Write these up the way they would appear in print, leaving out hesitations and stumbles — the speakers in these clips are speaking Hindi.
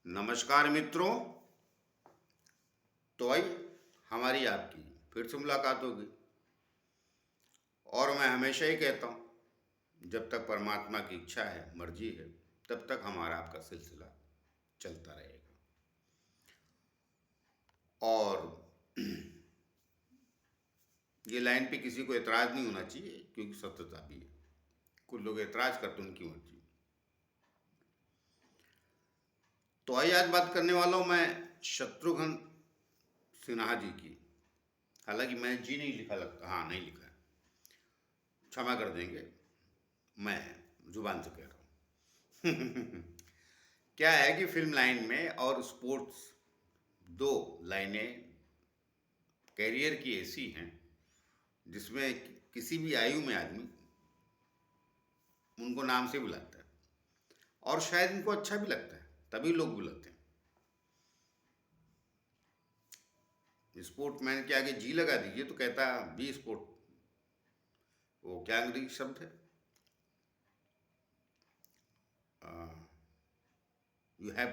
नमस्कार मित्रों। तो आई हमारी आपकी फिर से मुलाकात होगी। और मैं हमेशा ही कहता हूँ, जब तक परमात्मा की इच्छा है, मर्जी है, तब तक हमारा आपका सिलसिला चलता रहेगा। और ये लाइन पे किसी को एतराज़ नहीं होना चाहिए, क्योंकि सत्यता भी है। कुछ लोग एतराज़ करते, उनकी मर्जी। तो आइए आज बात करने वाला हूँ मैं शत्रुघ्न सिन्हा जी की। हालांकि मैं जी नहीं लिखा, लगता हाँ नहीं लिखा है, क्षमा कर देंगे, मैं जुबान से कह रहा हूँ। क्या है कि फिल्म लाइन में और स्पोर्ट्स, दो लाइनें कैरियर की ऐसी हैं जिसमें किसी भी आयु में आदमी उनको नाम से बुलाता है, और शायद इनको अच्छा भी लगता है, तभी लोग बुलाते हैं। स्पोर्टमैन के आगे जी लगा दीजिए तो कहता बी स्पोर्ट, वो क्या अंग्रेजी शब्द है, यू हैव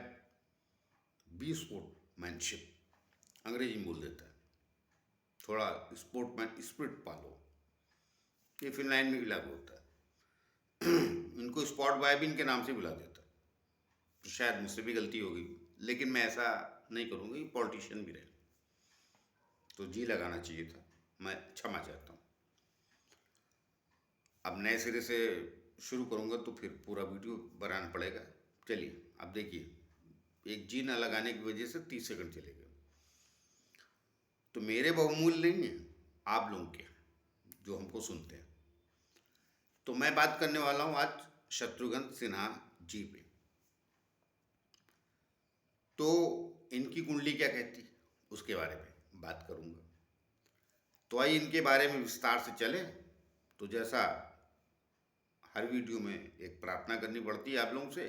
बी स्पोर्टमैनशिप, अंग्रेजी में बोल देता है। थोड़ा स्पोर्टमैन स्पिरिट पालो, ये फिल्म लाइन में भी लागू होता है। इनको स्पॉट बॉय भी इनके नाम से बुला देता है, तो शायद मुझसे भी गलती होगी, लेकिन मैं ऐसा नहीं करूँगा। ये पॉलिटिशियन भी रहे, तो जी लगाना चाहिए था, मैं क्षमा चाहता हूँ। अब नए सिरे से शुरू करूँगा तो फिर पूरा वीडियो बनाना पड़ेगा। चलिए अब देखिए, एक जी न लगाने की वजह से 30 सेकंड चले गए। तो मेरे बहुमूल्य नहीं है, आप लोगों के जो हमको सुनते हैं। तो मैं बात करने वाला हूँ आज शत्रुघ्न सिन्हा जी पे। तो इनकी कुंडली क्या कहती है, उसके बारे में बात करूँगा। तो आइए इनके बारे में विस्तार से चले। तो जैसा हर वीडियो में एक प्रार्थना करनी पड़ती है आप लोगों से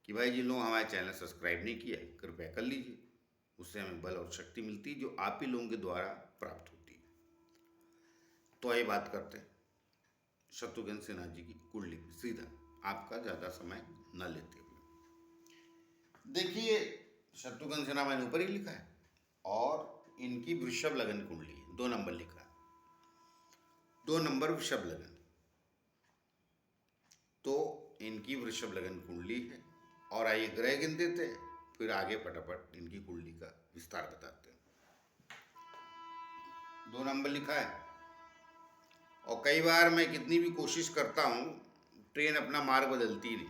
कि भाई जिन लोगों हमारे चैनल सब्सक्राइब नहीं किया कृपया कर लीजिए, उससे हमें बल और शक्ति मिलती है जो आप ही लोगों के द्वारा प्राप्त होती है। तो आइए बात करते हैं शत्रुघ्न सिन्हा जी की कुंडली की, सीधा आपका ज़्यादा समय न लेते हुए। देखिए, शत्रुघ्न सिन्हा मैंने ऊपर ही लिखा है, और इनकी वृषभ लगन कुंडली है, 2 नंबर लिखा है, 2 नंबर वृषभ लगन। तो इनकी वृषभ लगन कुंडली है। और आइए ग्रह गिन देते हैं, फिर आगे फटाफट इनकी कुंडली का विस्तार बताते हैं। 2 नंबर लिखा है, और कई बार मैं कितनी भी कोशिश करता हूँ, ट्रेन अपना मार्ग बदलती नहीं।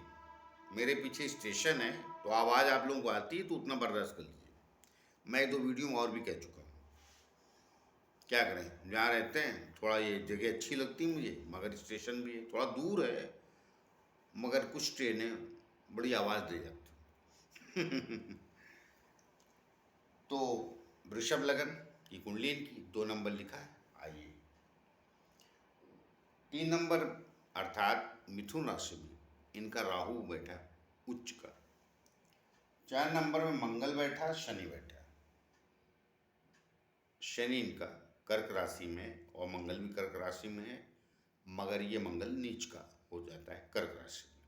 मेरे पीछे स्टेशन है, तो आवाज़ आप लोगों को आती है, तो उतना बर्दाश्त कर लीजिए। मैं 2 वीडियो में और भी कह चुका हूँ, क्या करें, जहाँ रहते हैं थोड़ा ये जगह अच्छी लगती है मुझे, मगर स्टेशन भी है, थोड़ा दूर है, मगर कुछ ट्रेनें बड़ी आवाज़ दे जाती। तो वृषभ लगन की कुंडली इनकी 2 नंबर लिखा है। आइए 3 नंबर अर्थात मिथुन राशि में इनका राहु बैठा उच्च का। 4 नंबर में मंगल बैठा, शनि बैठा। शनि इनका कर्क राशि में, और मंगल भी कर्क राशि में है, मगर ये मंगल नीच का हो जाता है कर्क राशि में।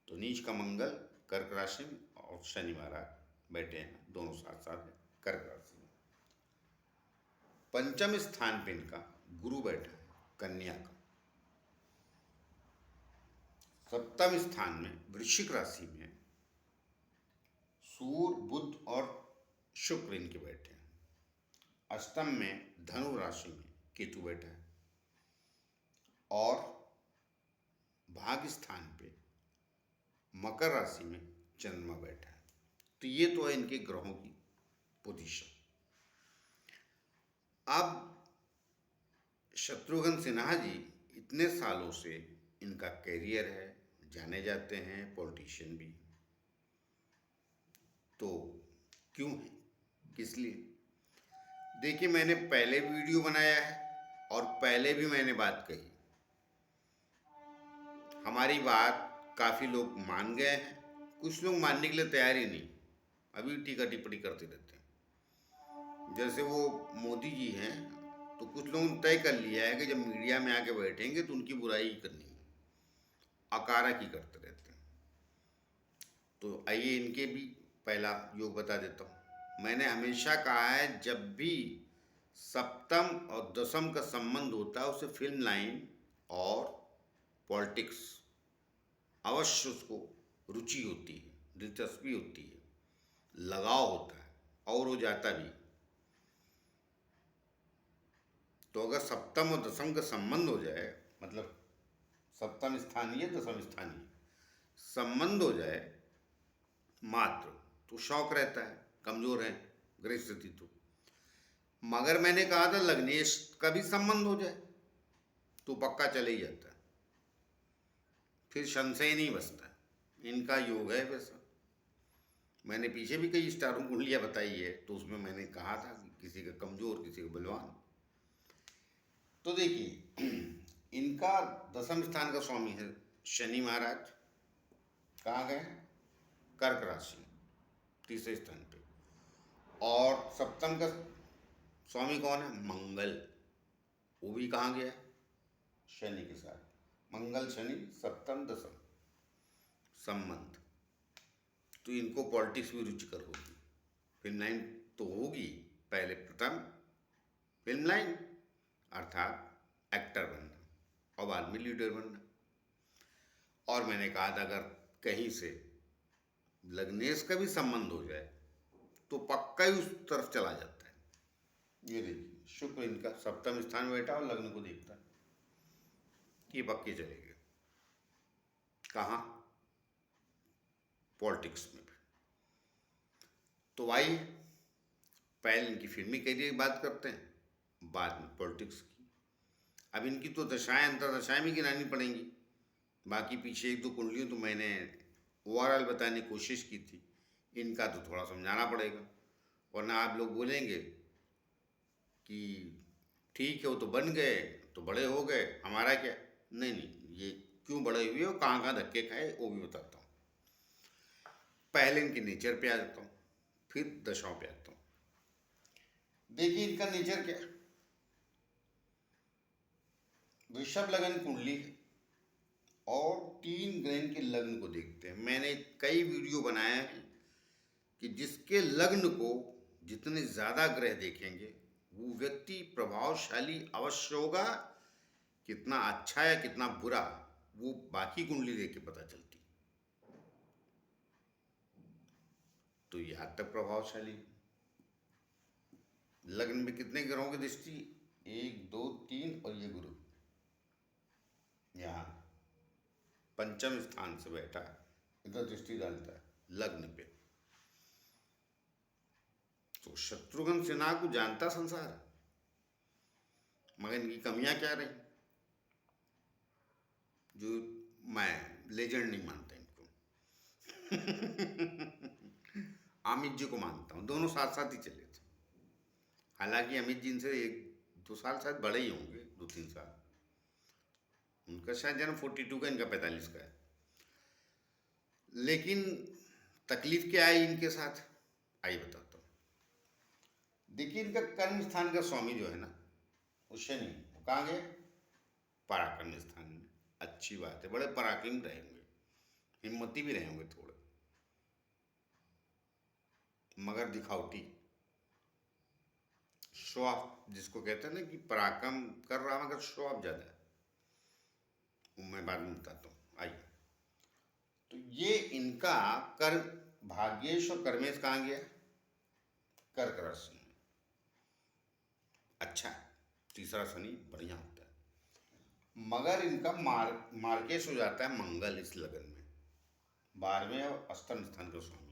तो नीच का मंगल कर्क राशि में, और शनि महाराज बैठे हैं दोनों साथ साथ है कर्क राशि में। पंचम स्थान पे इनका गुरु बैठा है कन्या का। सप्तम स्थान में वृश्चिक राशि में सूर्य, बुध और शुक्र इनके बैठे हैं। अष्टम में धनु राशि में केतु बैठा है, और भाग्य स्थान पे मकर राशि में चंद्रमा बैठा है। तो ये तो है इनके ग्रहों की पोजीशन। अब शत्रुघ्न सिन्हा जी इतने सालों से इनका कैरियर है, जाने जाते हैं, पॉलिटिशियन भी। तो क्यों है, किस लिए? देखिए, मैंने पहले वीडियो बनाया है, और पहले भी मैंने बात कही, हमारी बात काफ़ी लोग मान गए हैं, कुछ लोग मानने के लिए तैयार ही नहीं, अभी टीका टिप्पणी करते रहते हैं। जैसे वो मोदी जी हैं, तो कुछ लोगों ने तय कर लिया है कि जब मीडिया में आके बैठेंगे तो उनकी बुराई ही करनी है, अकारा की करते रहते हैं। तो आइए इनके भी पहला योग बता देता हूँ। मैंने हमेशा कहा है, जब भी सप्तम और दसम का संबंध होता है उसे फिल्म लाइन और पॉलिटिक्स अवश्य उसको रुचि होती है, दिलचस्पी होती है, लगाव होता है और हो जाता भी। तो अगर सप्तम और दसम का संबंध हो जाए, मतलब सप्तम स्थानीय दसम स्थानीय संबंध हो जाए मात्र, तो शौक रहता है। कमजोर है ग्रह स्थिति मगर मैंने कहा था लग्नेश का भी संबंध हो जाए तो पक्का चले ही जाता है, फिर संशय नहीं बचता। इनका योग है वैसा। मैंने पीछे भी कई स्टारों कुंडलियां बताई है, तो उसमें मैंने कहा था कि किसी का कमजोर किसी का बलवान। तो देखिए इनका दसम स्थान का स्वामी है शनि महाराज। कहाँ गए? कर्क राशि, तीसरे स्थान पे। और सप्तम का स्वामी कौन है? मंगल। वो भी कहाँ गया? शनि के साथ। मंगल शनि सप्तम दसम संबंध। तो इनको पॉलिटिक्स में रुचिकर होगी। फिल्म लाइन तो होगी, पहले प्रथम फिल्म लाइन अर्थात एक्टर बनना और बाद में लीडर बनना। और मैंने कहा था अगर कहीं से लग्नेश का भी संबंध हो जाए तो पक्का ही उस तरफ चला जाता है। ये देखिए शुक्र इनका सप्तम स्थान में बैठा और लग्न को देखता है, ये पक्के चलेंगे। कहाँ? पॉलिटिक्स में भी। तो भाई पहले इनकी फिल्मी करियर की बात करते हैं, बाद में पॉलिटिक्स की। अब इनकी तो दशाएं अंतरदशाएं भी गिनानी पड़ेंगी। बाकी पीछे एक दो कुंडलियों तो मैंने ओवरऑल बताने की कोशिश की थी, इनका तो थोड़ा समझाना पड़ेगा, वरना आप लोग बोलेंगे कि ठीक है वो तो बन गए तो बड़े हो गए, हमारा क्या। नहीं नहीं, ये क्यों बड़े हुए और कहाँ कहाँ धक्के खाए वो भी बताता हूँ। पहले इनके नेचर पे आ जाता हूँ, फिर दशाओं पे आता हूँ। देखिए इनका नेचर क्या है। वृषभ लगन कुंडली है और 3 ग्रह के लग्न को देखते हैं। मैंने कई वीडियो बनाए हैं कि जिसके लग्न को जितने ज़्यादा ग्रह देखेंगे वो व्यक्ति प्रभावशाली अवश्य होगा। कितना अच्छा या कितना बुरा वो बाकी कुंडली देख के पता चलती। तो यहाँ तक प्रभावशाली। लग्न में कितने ग्रहों की दृष्टि? 1 2 3 और ये गुरु यहाँ पंचम स्थान से बैठा है, इधर दृष्टि डालता है लग्न पे। तो शत्रुघ्न सिन्हा को जानता संसार, मगर इनकी कमियां क्या रही जो मैं लेजेंड नहीं मानता इनको। अमित जी को मानता हूँ, दोनों साथ साथ ही चले थे। हालांकि अमित जी इनसे 1 2 साल शायद बड़े ही होंगे, 2 3 साल। उनका शायद जन्म 42 का, इनका 45 का है। लेकिन तकलीफ क्या आई इनके साथ, आई बताता हूँ। देखिए इनका कर्म स्थान का स्वामी जो है ना वो शनि, वो कहाँ गए? पराक्रम स्थान में। अच्छी बात है, बड़े पराक्रम रहे होंगे, हिम्मती भी रहे होंगे थोड़े, मगर दिखावटी। शो ऑफ जिसको कहते हैं ना कि पराक्रम कर रहा मगर शो ऑफ ज्यादा है, वो मैं बाद में बताता हूँ। आइए, तो ये इनका कर्म भाग्येश और कर्मेश कहाँ गया? कर्क राशि में। अच्छा, तीसरा शनि बढ़िया होता है, मगर इनका मार्केश हो जाता है मंगल इस लगन में, 12वें और अष्टम स्थान का स्वामी।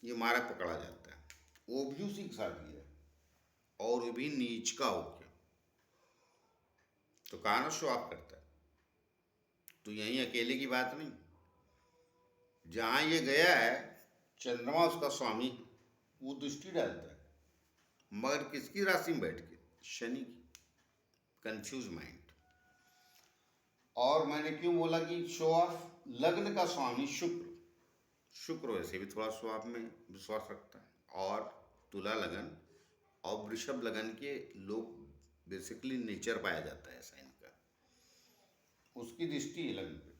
ये मारक पकड़ा जाता है, वो भी उसी के साथ ही है और वो भी नीच का हो गया। तो कहा ना शो ऑफ करता है। तो यहीं अकेले की बात नहीं, जहां ये गया है चंद्रमा उसका स्वामी, वो दृष्टि डालता है, मगर किसकी राशि में बैठ के? शनि की। Confuse mind. और मैंने क्यों बोला कि शो ऑफ? लग्न का स्वामी शुक्र, शुक्र वैसे भी थोड़ा स्वभाव में विश्वास रखता है। और तुला लगन और वृषभ लगन के लोग बेसिकली नेचर पाया जाता है ऐसा इनका, उसकी दृष्टि है लगन पे।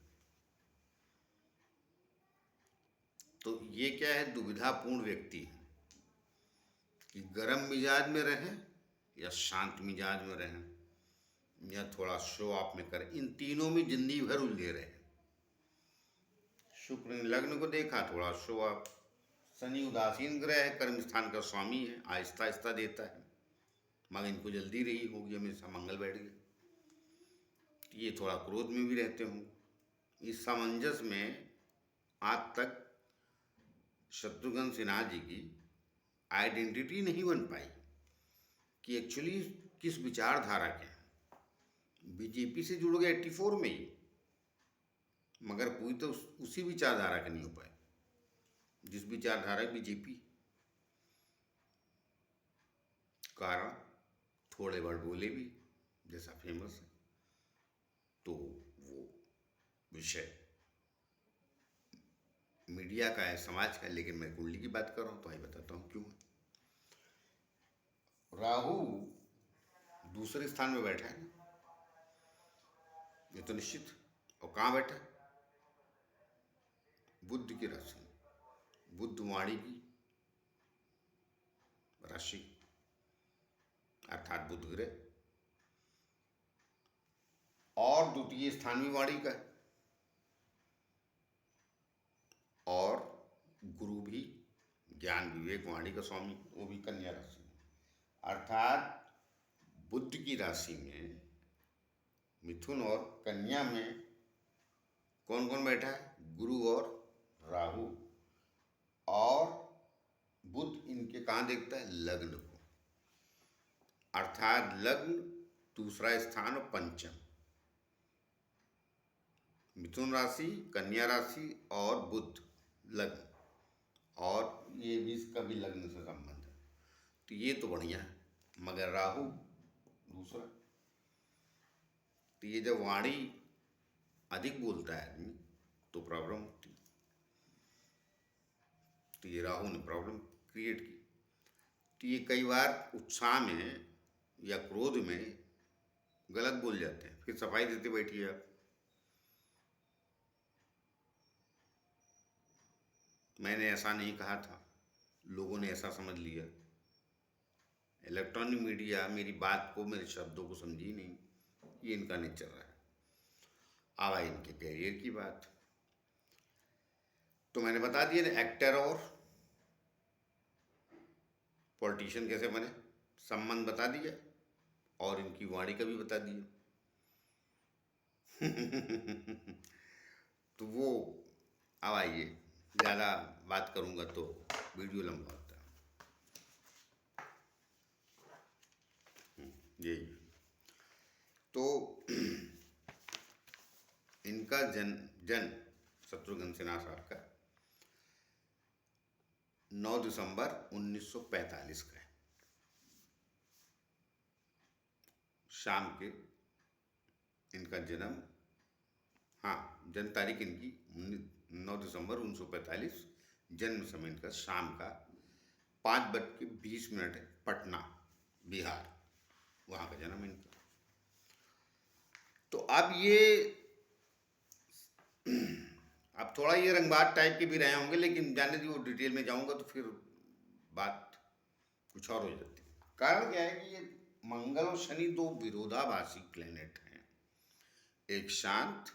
तो ये क्या है, दुविधापूर्ण व्यक्ति है कि गर्म मिजाज में रहें या शांत मिजाज में रहें या थोड़ा शो ऑफ में करें, इन तीनों में जिंदगी भर उलझे रहे। शुक्र ने लग्न को देखा, थोड़ा शो ऑफ। शनि उदासीन ग्रह है, कर्म स्थान का स्वामी है, आहिस्ता आहिस्ता देता है, मगर इनको जल्दी रही होगी, हमेशा मंगल बैठ गया, ये थोड़ा क्रोध में भी रहते होंगे। इस सामंजस्य में आज तक शत्रुघ्न सिन्हा जी की आइडेंटिटी नहीं बन पाई कि एक्चुअली किस विचारधारा के हैं। बीजेपी से जुड़ गए 84 में ही, मगर पूरी तो उसी विचारधारा के नहीं हो पाए जिस विचारधारा बीजेपी। कारण थोड़े बड़ बोले भी, जैसा फेमस है, तो वो विषय मीडिया का है, समाज का है, लेकिन मैं कुंडली की बात कर रहा हूँ तो आई बताता हूँ क्यों। राहु दूसरे स्थान में बैठा है, ये तो निश्चित। और कहाँ बैठा है? बुध की राशि, बुध वाणी की राशि, अर्थात बुध ग्रह, और द्वितीय स्थान भी वाणी का है, और गुरु भी ज्ञान विवेक वाणी का स्वामी, वो भी कन्या राशि में। अर्थात बुध की राशि में मिथुन और कन्या में कौन कौन बैठा है? गुरु और राहु। और बुध इनके कहाँ देखता है? लग्न को, अर्थात लग्न दूसरा स्थान और पंचम, मिथुन राशि, कन्या राशि और बुध लग्न, और ये भी इसका भी लग्न से संबंध है, तो ये तो बढ़िया है। मगर राहु दूसरा, तो ये जब वाणी अधिक बोलता है आदमी तो प्रॉब्लम होती है। तो ये राहु ने प्रॉब्लम क्रिएट की। तो ये कई बार उत्साह में या क्रोध में गलत बोल जाते हैं, फिर सफाई देते बैठिए आप। मैंने ऐसा नहीं कहा था, लोगों ने ऐसा समझ लिया। इलेक्ट्रॉनिक मीडिया मेरी बात को, मेरे शब्दों को समझी नहीं, ये इनका नेचर रहा है। अब आई इनके कैरियर की बात, तो मैंने बता दिया ना, एक्टर और पॉलिटिशियन कैसे बने, संबंध बता दिया, और इनकी वाणी का भी बता दिया। तो वो, अब आइए, ज़्यादा बात करूँगा तो वीडियो लंबा होता है। यही तो इनका जन्म शत्रुघ्न सिन्हा साहब का 9 दिसंबर 1945 का है। शाम के इनका जन्म, हाँ, जन्म तारीख इनकी 9 दिसंबर 1945, जन्म समय इनका शाम का 5:20 है, पटना बिहार, वहाँ का जन्म इनका। तो अब ये अब थोड़ा ये रंगबाज टाइप के भी रहे होंगे, लेकिन जाने दी, वो डिटेल में जाऊंगा तो फिर बात कुछ और हो जाती है। कारण क्या है कि ये मंगल और शनि दो विरोधाभासी प्लेनेट हैं, एक शांत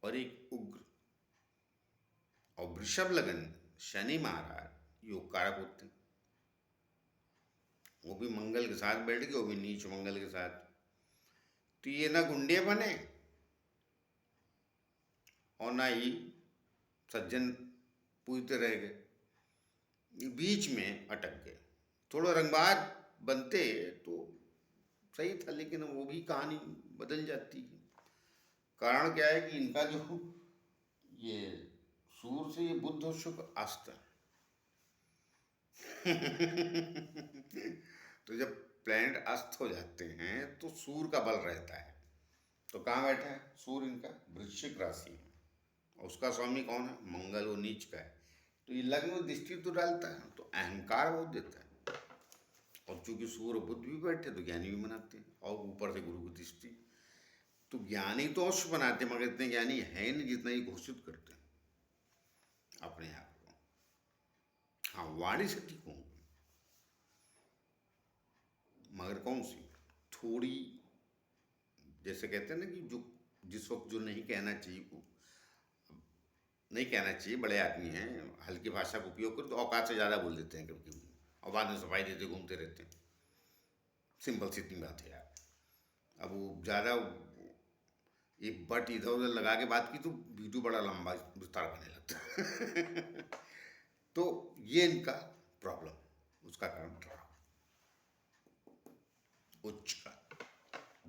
और एक उग्र। और वृषभ लगन शनि महाराज योग कारक होते हैं, वो भी मंगल के साथ बैठ गए, वो भी नीच मंगल के साथ। तो ये ना गुंडे बने और ना ही सज्जन पूजते रह गए, बीच में अटक गए। थोड़ा रंगबाज बनते तो सही था, लेकिन वो भी कहानी बदल जाती है। कारण क्या है कि इनका जो ये सूर्य से ये बुध और शुक्र अस्त है। तो जब प्लैनेट अस्त हो जाते हैं तो सूर्य का बल रहता है। तो कहाँ बैठा है सूर्य? इनका वृश्चिक राशि में, और उसका स्वामी कौन है? मंगल, वो नीच का है। तो ये लग्न में दृष्टि तो डालता है, तो अहंकार बहुत देता है। और चूंकि सूर्य बुध भी बैठे तो ज्ञानी भी बनाते हैं, और ऊपर से गुरु की दृष्टि, तो ज्ञानी तो अवश्य बनाते हैं, मगर इतने ज्ञानी है नहीं जितना ये घोषित करते हैं। अपने आप को। हाँ, वाणी से ठीक हूँ, मगर कौन सी, थोड़ी, जैसे कहते हैं ना कि जो जिस वक्त जो नहीं कहना चाहिए वो नहीं कहना चाहिए, बड़े आदमी हैं, हल्की भाषा का उपयोग कर तो औकात से ज़्यादा बोल देते हैं कभी कभी, और बाद में सफाई देते घूमते रहते हैं। सिंपल सी इतनी बात है यार। अब वो ज़्यादा एक बट इधर उधर लगा के बात की तो वीडियो बड़ा लंबा विस्तार करने लगता है। तो ये इनका प्रॉब्लम, उसका कारण रहा उच्च का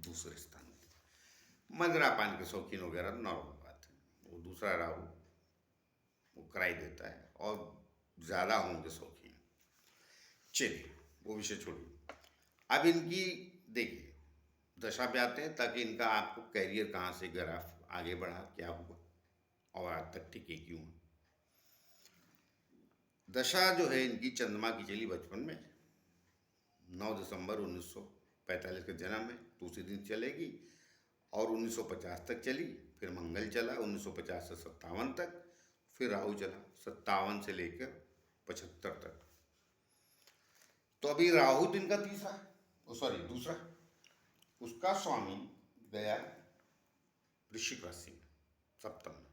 दूसरे स्थान में। मदिरापान के शौकीन वगैरह नॉर्मल बात है, वो दूसरा राहु वो कराई देता है, और ज़्यादा होंगे शौकीन। चलिए वो विषय छोड़िए। अब इनकी देखिए दशा पे आते हैं, ताकि इनका आपको कैरियर कहाँ से ग्राफ आगे बढ़ा, क्या हुआ और आज तक टिके क्यों हैं। दशा जो है इनकी चंद्रमा की चली बचपन में, 9 दिसंबर 1945 का जन्म है तो उसी दिन चलेगी, और 1950 तक चली। फिर मंगल चला 1950 से 57 तक, फिर राहु चला 57 से लेकर 75 तक। तो अभी राहु दिन का तीसरा, सॉरी दूसरा, उसका स्वामी गया वृश्चिक राशि में, सप्तम में,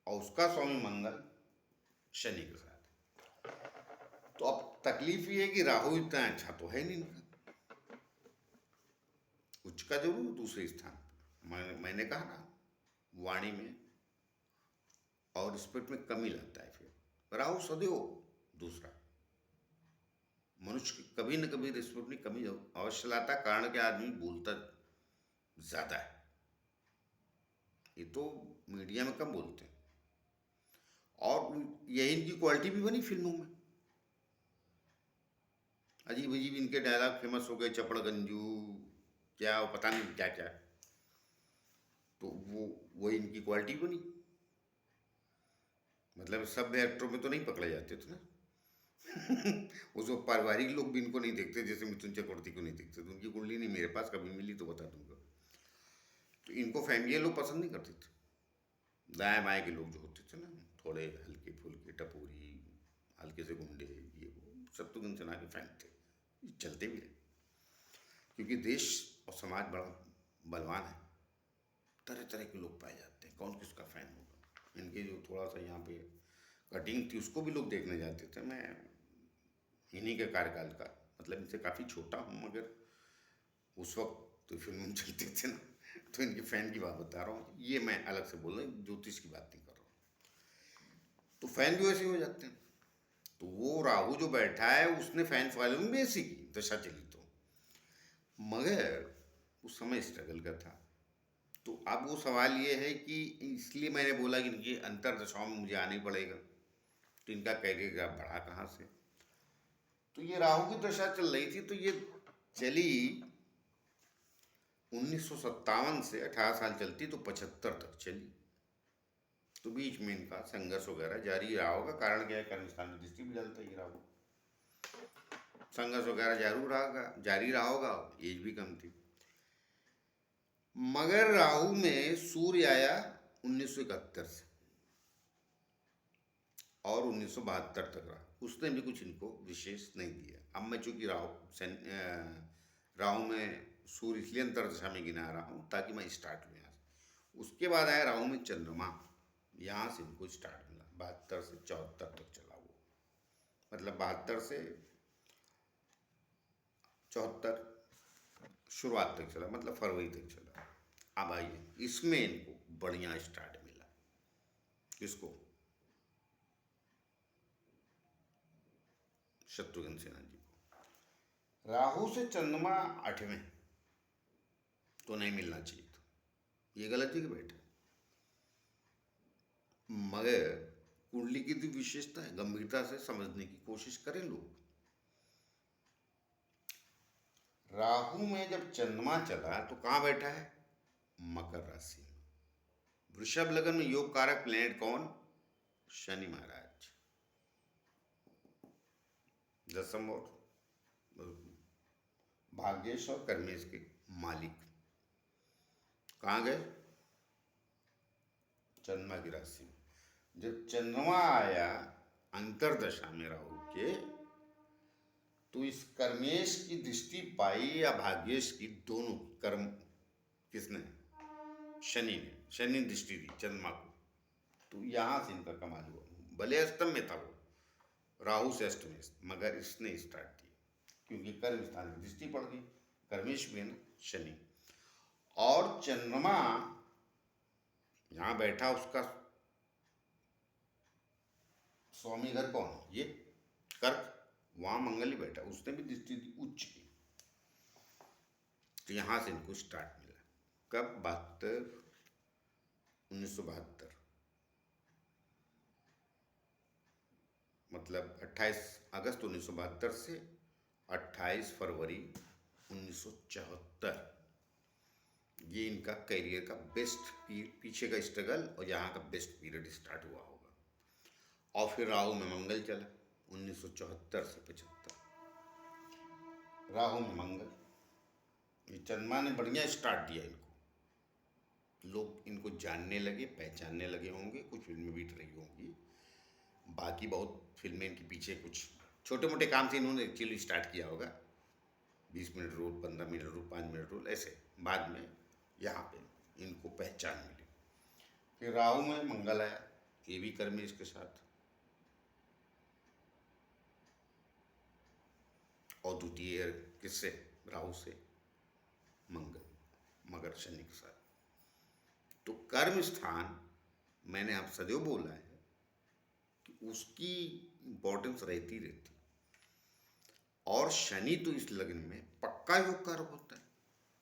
और उसका स्वामी मंगल शनि के साथ। तो अब तकलीफ ये है कि राहु इतना अच्छा तो है नहीं इनका, उच्च का जरूर दूसरे स्थान पे। मैंने कहा ना, वाणी में और स्पिरिट में कमी लाता है। फिर राहु सदैव दूसरा, मनुष्य की कभी न कभी रिस्पेक्ट में कमी अवश्य लाता, कारण के आदमी बोलता ज्यादा है, ये तो मीडिया में कम बोलते हैं, और यही इनकी क्वालिटी भी बनी फिल्मों में। अजीब अजीब इनके डायलॉग फेमस हो गए, चपड़ गंजू क्या पता नहीं क्या क्या, तो वो इनकी क्वालिटी बनी। मतलब सभ्य एक्टरों में तो नहीं पकड़े जाते थे ना। उसको पारिवारिक लोग भी इनको नहीं देखते, जैसे मिथुन चक्रवर्ती को नहीं देखते, तो उनकी कुंडली नहीं मेरे पास कभी मिली तो बता दूंगा। तो इनको फैमिली लोग पसंद नहीं करते थे, दाएं बाएं के लोग जो होते थे ना, थोड़े हल्के फुल्के टपोरी, हल्के से गुंडे, ये वो शत्रुघ्न सिन्हा के फैन थे, ये चलते भी रहे, क्योंकि देश और समाज बड़ा बलवान है, तरह तरह के लोग पाए जाते हैं, कौन किसका फैन होगा। इनके जो थोड़ा सा यहाँ पे कटिंग थी उसको भी लोग देखने जाते थे। मैं इन्हीं के कार्यकाल का, मतलब इनसे काफ़ी छोटा हूँ, मगर उस वक्त तो फिल्म चलते थे ना, तो इनके फैन की बात बता रहा हूँ। ये मैं अलग से बोल रहा हूँ, ज्योतिष की बात नहीं कर रहा हूँ। तो फैन भी वैसे हो जाते हैं। तो वो राहु जो बैठा है उसने फैंस वाले में भी ऐसी की दशा चली, तो मगर उस समय स्ट्रगल का था। तो अब वो सवाल ये है कि इसलिए मैंने बोला कि इनकी अंतर दशाओं में मुझे आना ही पड़ेगा, तो इनका कैरियर ग्राफ बढ़ा कहाँ से। तो ये राहु की दशा चल रही थी, तो ये चली 1957 से 18 साल चलती तो 75 तक चली, तो बीच में इनका संघर्ष वगैरह जारी रहा होगा। कारण क्या है, कर्म स्थान में दृष्टि भी डालता ही राहु, संघर्ष वगैरह जारी रहा होगा। एज भी कम थी, मगर राहु में सूर्य आया 1971 से और 1972 तक रहा, उसने भी कुछ इनको विशेष नहीं दिया। अब मैं चूंकि राहु में सूर्य इसलिए अंतर दशा में गिना रहा हूँ ताकि मैं स्टार्ट लूँ यहाँ से। उसके बाद आया राहु में चंद्रमा, यहाँ से इनको स्टार्ट मिला, 72 से 74 तक चला वो, मतलब 72 से 74 शुरुआत तक चला, मतलब फरवरी तक चला। अब आइए इसमें इनको बढ़िया स्टार्ट मिला, किसको, शत्रुघ्न सिन्हा जी को। राहु से चंद्रमा 8वें तो नहीं मिलना चाहिए था, ये गलती के बैठे, मगर कुंडली की तो विशेषता है, गंभीरता से समझने की कोशिश करें लोग। राहु में जब चंद्रमा चला तो कहाँ बैठा है, मकर राशि में। वृषभ लगन में योग कारक प्लेनेट कौन, शनि महाराज, दसम और भाग्येश और कर्मेश के मालिक कहाँ गए, चंद्रमा की राशि में। जब चंद्रमा आया अंतरदशा में राहु के, तो इस कर्मेश की दृष्टि पाई या भाग्येश की, दोनों कर्म किसने, शनि ने, शनि ने दृष्टि दी चंद्रमा को। तो यहां से इनका कमाल हुआ, भले अष्टम में था वो, राहु से अष्टम में, मगर इसने स्टार्ट किया क्योंकि कर्म स्थान की दृष्टि पड़ गई, कर्मेश में ना शनि। और चंद्रमा यहां बैठा, उसका स्वामी घर कौन, ये कर्क, वहां मंगल ही बैठा, उसने भी दृष्टि दी उच्च की। तो यहां से इनको स्टार्ट मिला। कब, 1972, मतलब 28 अगस्त 1972 से 28 फरवरी 1974, ये इनका करियर का बेस्ट पीछे का स्ट्रगल और यहाँ का बेस्ट पीरियड स्टार्ट हुआ होगा। और फिर राहु में मंगल चला 1974 से 75, राहु में मंगल। ये चंद्रमा ने बढ़िया स्टार्ट दिया इनको, लोग इनको जानने लगे, पहचानने लगे होंगे, कुछ फिल्में भी रही होंगी, बाकी बहुत फिल्में इनके पीछे कुछ छोटे मोटे काम से इन्होंने एक्चुअली स्टार्ट किया होगा, 20 minute roll, 15 minute roll, 5 minute roll, ऐसे बाद में यहाँ पे इनको पहचान मिली। फिर राहु में मंगल आया, ये भी कर्म है इसके साथ, और द्वितीय किससे, राहु से मंगल, मगर शनि के साथ। तो कर्म स्थान मैंने आप सदैव बोला है कि उसकी इंपॉर्टेंस रहती रहती, और शनि तो इस लग्न में पक्का योग कारक होता है,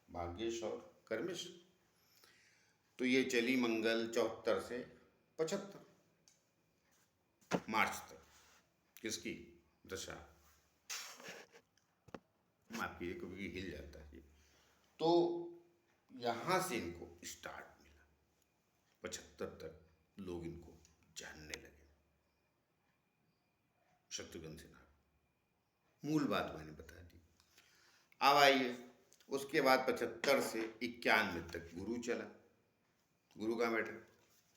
भाग्येश और कर्मेश। तो ये चली मंगल 74 से 75 मार्च तक, किसकी दशा, माफ कीजिए कभी हिल जाता है। तो यहां से इनको स्टार्ट मिला, 75 तक लोग इनको जानने लगे, शत्रुघ्न सिन्हा। मूल बात मैंने बता दी। अब आइए, उसके बाद 75 से 91 तक गुरु चला। गुरु कहाँ बैठा,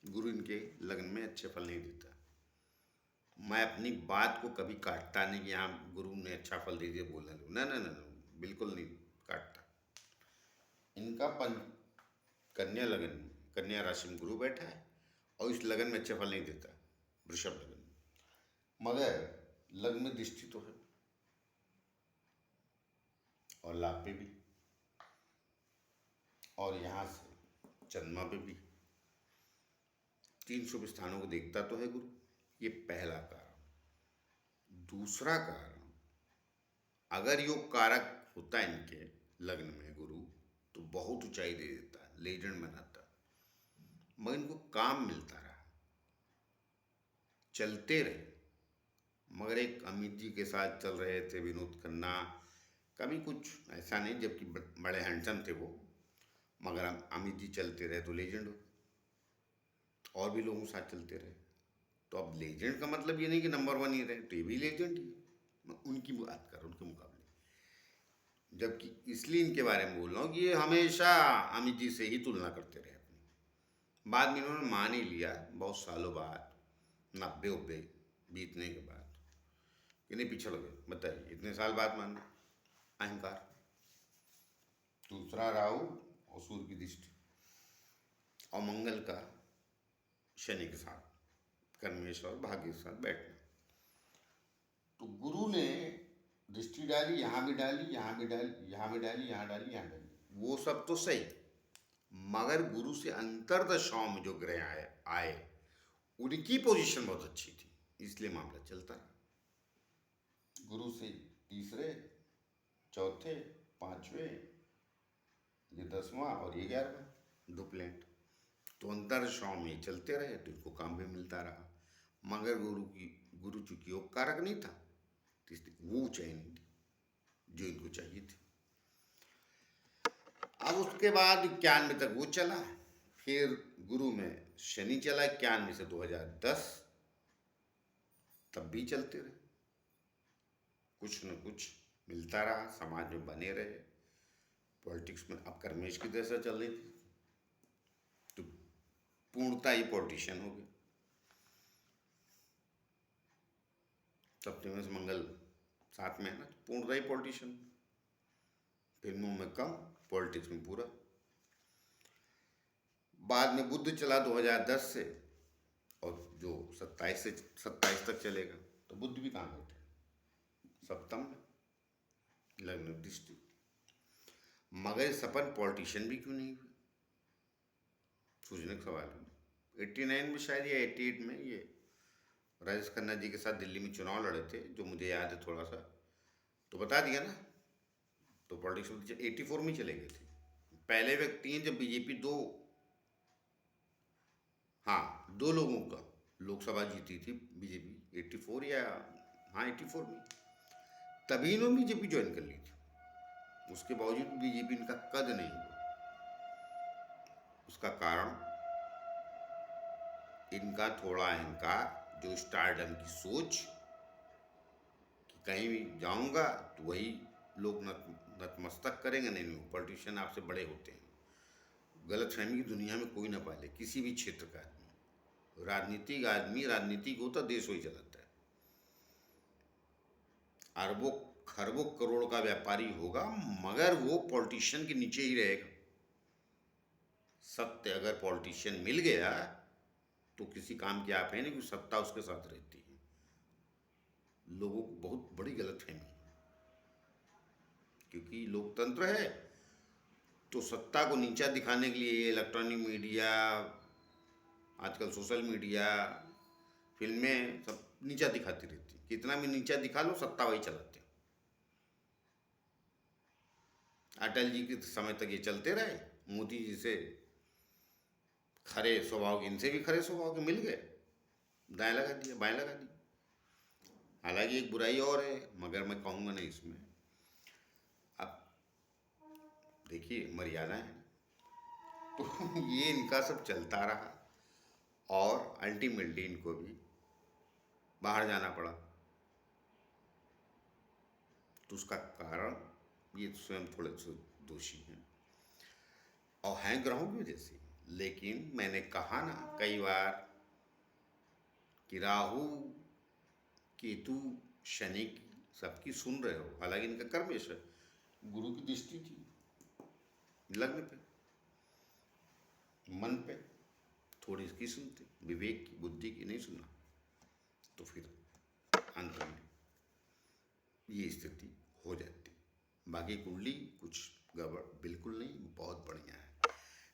गुरु इनके लग्न में अच्छे फल नहीं देता। मैं अपनी बात को कभी काटता नहीं कि यहाँ गुरु ने अच्छा फल दे दिया बोलना, ना ना ना, बिल्कुल नहीं काटता। इनका कन्या लगन, कन्या राशि में गुरु बैठा है और इस लगन में अच्छे फल नहीं देता, वृषभ लगन में, मगर लग्न में दृष्टि तो है और लाभ पे भी, और यहां से चंद्रमा पे भी 3 शुभ स्थानों को देखता तो है गुरु। ये पहला कारण। दूसरा कारण, अगर योग कारक होता है इनके लग्न में गुरु, तो बहुत ऊंचाई दे देता है, लेजेंड बनाता, मगर इनको काम मिलता रहा, चलते रहे। मगर एक अमित जी के साथ चल रहे थे, विनोद खन्ना, कभी कुछ ऐसा नहीं, जबकि बड़े हैंडसम थे वो, मगर अमित जी चलते रहे तो लेजेंड हो, और भी लोगों के साथ चलते रहे। तो अब लेजेंड का मतलब ये नहीं कि नंबर 1 ही रहे, तो ये भी लेजेंड ही है। मैं उनकी बात कर रहा हूँ, उनके मुकाबले, जबकि इसलिए इनके बारे में बोल रहा हूँ कि ये हमेशा अमित जी से ही तुलना करते रहे अपनी। बाद में इन्होंने मान ही लिया, बहुत सालों बाद, 90 बीतने के बाद, कि नहीं पिछड़ गए। बताइए, इतने साल बाद मानना, अहंकार। दूसरा राहु और सूर्य की दृष्टि, और मंगल का शनि के साथ, कर्मेश और भाग्य के साथ बैठना। तो गुरु ने दृष्टि डाली, यहाँ भी डाली, यहाँ भी डाली, यहाँ भी डाली, यहाँ डाली, यहाँ डाली, वो सब तो सही, मगर गुरु से अंतरदशाओं में जो ग्रह आए उनकी पोजीशन बहुत अच्छी थी, इसलिए मामला चलता रहा। गुरु से तीसरे, चौथे, पांचवें, ये 10वां और ये 11वां, 2 प्लेनेट तो अंतरदशाओं में चलते रहे, तो इनको काम भी मिलता रहा। मगर गुरु चूंकि योग कारक नहीं था, वो ऊंचाई नहीं थी जो इनको चाहिए थी। अब उसके बाद 91 तक वो चला, फिर गुरु में शनि चला 91 से 2010, तब भी चलते रहे, कुछ न कुछ मिलता रहा, समाज में बने रहे, पॉलिटिक्स में। अब कर्मेश की दशा चल रही थी, तो पूर्णता ही पॉलिटिशियन हो गए। सप्तम से मंगल साथ में है ना, तो पूर्णतः ही पॉलिटिशियन, फिल्मों में कम, पॉलिटिक्स में पूरा। बाद में बुध चला 2010 से, और जो 27 तक चलेगा, तो बुध भी कहाँ बैठे, सप्तम में, लग्न दृष्टि। मगर सपन पॉलिटिशियन भी क्यों नहीं हुए, सोचने का सवाल है। 89 में शायद या 88 में ये राजेश खन्ना जी के साथ दिल्ली में चुनाव लड़े थे, जो मुझे याद है थोड़ा सा, तो बता दिया ना। तो पॉलिटिक्स में 84 में चले गए थे। पहले व्यक्ति हैं जब बीजेपी दो लोगों का लोकसभा जीती थी बीजेपी, 84 या, हाँ 84 में, तभी इन्होंने बीजेपी ज्वाइन कर ली थी। उसके बावजूद बीजेपी इनका कद नहीं हुआ। उसका कारण इनका थोड़ा अहंकार, जो स्टारडम की सोच कि कहीं भी जाऊंगा तो वही लोग नतमस्तक करेंगे, नहीं पॉलिटिशियन आपसे बड़े होते हैं। गलतफहमी की दुनिया में कोई ना पाले, किसी भी क्षेत्र का आदमी, राजनीतिक आदमी राजनीतिक होता, देश वही चलाता है। अरबों खरबों करोड़ का व्यापारी होगा, मगर वो पॉलिटिशियन के नीचे ही रहेगा। सत्य अगर पॉलिटिशियन मिल गया तो किसी काम की आप है नहीं, क्योंकि सत्ता उसके साथ रहती है। लोगों को बहुत बड़ी गलतफहमी है, क्योंकि लोकतंत्र है तो सत्ता को नीचा दिखाने के लिए इलेक्ट्रॉनिक मीडिया, आजकल सोशल मीडिया, फिल्में सब नीचा दिखाती रहती। कितना भी नीचा दिखा लो, सत्ता वही चलाते। अटल जी के समय तक ये चलते रहे। मोदी जी से खरे स्वभाव के, इनसे भी खरे स्वभाव के मिल गए, दाएं लगा दिया, बाएं लगा दिया। हालांकि एक बुराई और है, मगर मैं कहूँगा नहीं इसमें। अब देखिए मर्यादा है, तो ये इनका सब चलता रहा, और अल्टीमेटली इनको भी बाहर जाना पड़ा। तो उसका कारण ये स्वयं थोड़े से दोषी हैं, और हैं ग्रहों की वजह से। लेकिन मैंने कहा ना कई बार कि राहु केतु शनि की सबकी सुन रहे हो, हालांकि इनका कर्मेश है, गुरु की दृष्टि थी लग्न पे, मन पे, थोड़ी इसकी सुनते, विवेक की बुद्धि की नहीं सुना, तो फिर अंत में ये स्थिति हो जाती। बाकी कुंडली कुछ गड़बड़ बिल्कुल नहीं, बहुत बढ़िया है।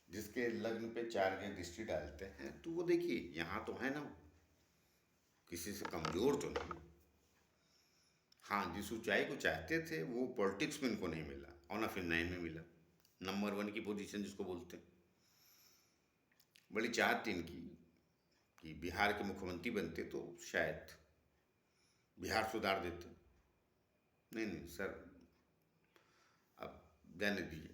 जिसके लग्न पे 4 के दृष्टि डालते हैं, तो वो देखिए यहाँ तो है ना, किसी से कमजोर तो नहीं। हाँ, जिस ऊंचाई को चाहते थे वो पॉलिटिक्स में इनको नहीं मिला, और ना फिर 9 में मिला, नंबर 1 की पोजीशन जिसको बोलते हैं। बड़ी चाहत थी इनकी कि बिहार के मुख्यमंत्री बनते तो शायद बिहार सुधार देते। नहीं नहीं सर, अब जाने दीजिए।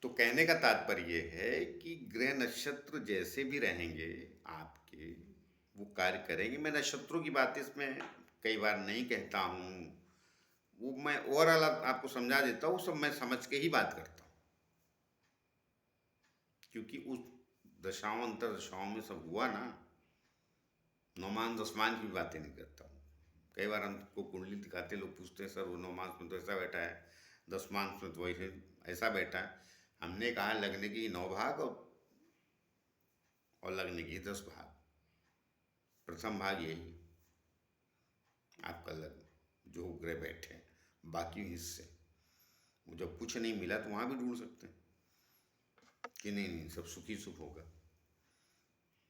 तो कहने का तात्पर्य है कि ग्रह नक्षत्र जैसे भी रहेंगे आपके, वो कार्य करेंगे। मैं नक्षत्रों की बात इसमें कई बार नहीं कहता हूँ, वो मैं ओवरऑल आपको समझा देता हूँ, सब मैं समझ के ही बात करता हूँ, क्योंकि उस दशाओं अंतर दशाओं में सब हुआ ना। नौमान दसमान की बातें नहीं करता हूँ। कई बार हमको कुंडली दिखाते लोग पूछते हैं सर वो नौमांस में तो ऐसा बैठा है, दसमांस में तो वैसे ऐसा बैठा है। हमने कहा लगने की 9 भाग और लगने की 10 भाग। प्रथम भाग यही आपका लग्न जो ग्रह बैठे, बाकी हिस्से वो जब कुछ नहीं मिला तो वहाँ भी ढूंढ सकते हैं कि नहीं नहीं सब सुखी सुख होगा।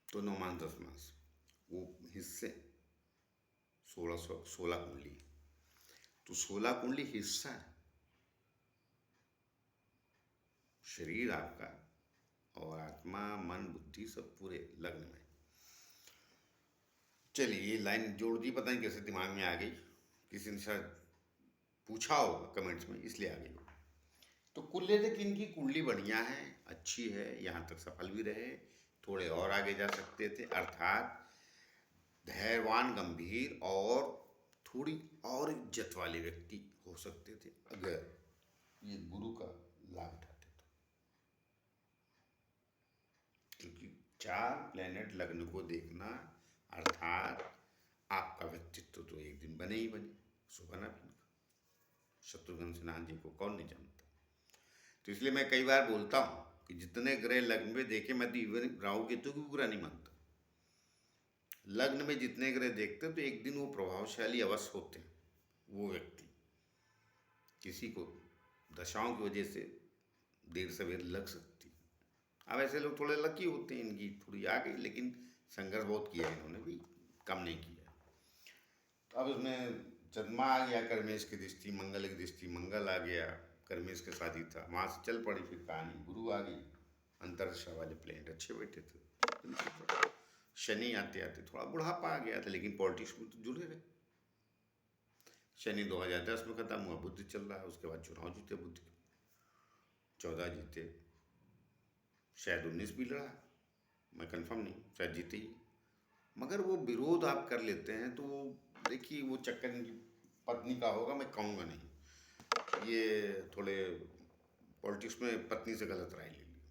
तो 9 मास 10 मास वो हिस्से 16 कुंडली, तो 16 कुंडली हिस्सा है शरीर आपका, और आत्मा मन बुद्धि सब पूरे लग्न में। चलिए ये लाइन जोड़ दी, पता नहीं कैसे दिमाग में आ गई, किसी ने शायद पूछा होगा कमेंट्स में, इसलिए आ गई। तो कुल लेते कि इनकी कुंडली बढ़िया है, अच्छी है, यहाँ तक सफल भी रहे, थोड़े और आगे जा सकते थे, अर्थात धैर्यवान गंभीर और थोड़ी और इज्जत वाले व्यक्ति हो सकते थे अगर ये गुरु का लाभ उठाते तो। क्योंकि 4 प्लेनेट लग्न को देखना, अर्थात आपका व्यक्तित्व तो एक दिन बने ही बने, सो बना भी इनका। शत्रुघ्न सिन्हा जी को कौन नहीं जानता। तो इसलिए मैं कई बार बोलता हूँ कि जितने ग्रह लग्न में देखे, मैं तो इवन राहु केतु की बुरा नहीं मानता। लग्न में जितने ग्रह देखते हैं तो एक दिन वो प्रभावशाली अवश्य होते हैं। वो व्यक्ति किसी को दशाओं की वजह से देर सवेर लग सकती है। अब ऐसे लोग थोड़े लकी होते हैं, इनकी थोड़ी आ गई, लेकिन संघर्ष बहुत किया है इन्होंने भी, कम नहीं किया। तो अब उसमें चंद्रमा आ गया कर्मेश की दृष्टि, मंगल की दृष्टि, मंगल आ गया, कर्मेश के साथ ही था, वहाँ से चल पड़ी फिर कहानी, गुरु आ गई, अंतरिक्ष वाले प्लेनेट अच्छे बैठे थे। शनि आते आते थोड़ा बुढ़ापा आ गया था, लेकिन पॉलिटिक्स में तो जुड़े रहे। शनि 2010 में खत्म हुआ, बुद्ध चल रहा है, उसके बाद चुनाव जीते बुद्ध के, 14 जीते, शायद 19 भी लड़ा, मैं कंफर्म नहीं, शायद जीते ही। मगर वो विरोध आप कर लेते हैं तो देखिए वो चक्कर इनकी पत्नी का होगा, मैं कहूँगा नहीं। ये थोड़े पॉलिटिक्स में पत्नी से गलत राय ले ली,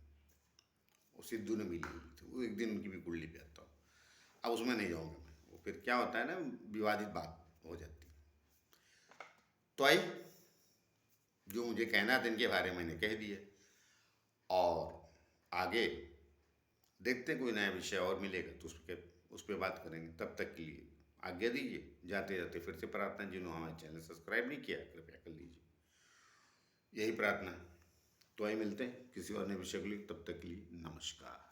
वो सिद्धू ने भी ले ली थी, वो एक दिन उनकी भी कुंडली पे आता हूँ। अब उसमें नहीं जाऊँगा मैं, वो फिर क्या होता है ना, विवादित बात हो जाती है। तो आई जो मुझे कहना था इनके बारे में मैंने कह दिया, और आगे देखते हैं कोई नया विषय और मिलेगा तो उस पर बात करेंगे। तब तक के लिए आज्ञा दीजिए। जाते जाते फिर से प्रार्थना, जिन्होंने हमारे चैनल सब्सक्राइब नहीं किया कृपया कर लीजिए, यही प्रार्थना है। तो आइए मिलते हैं किसी और नए विषय के लिए, तब तक के लिए नमस्कार।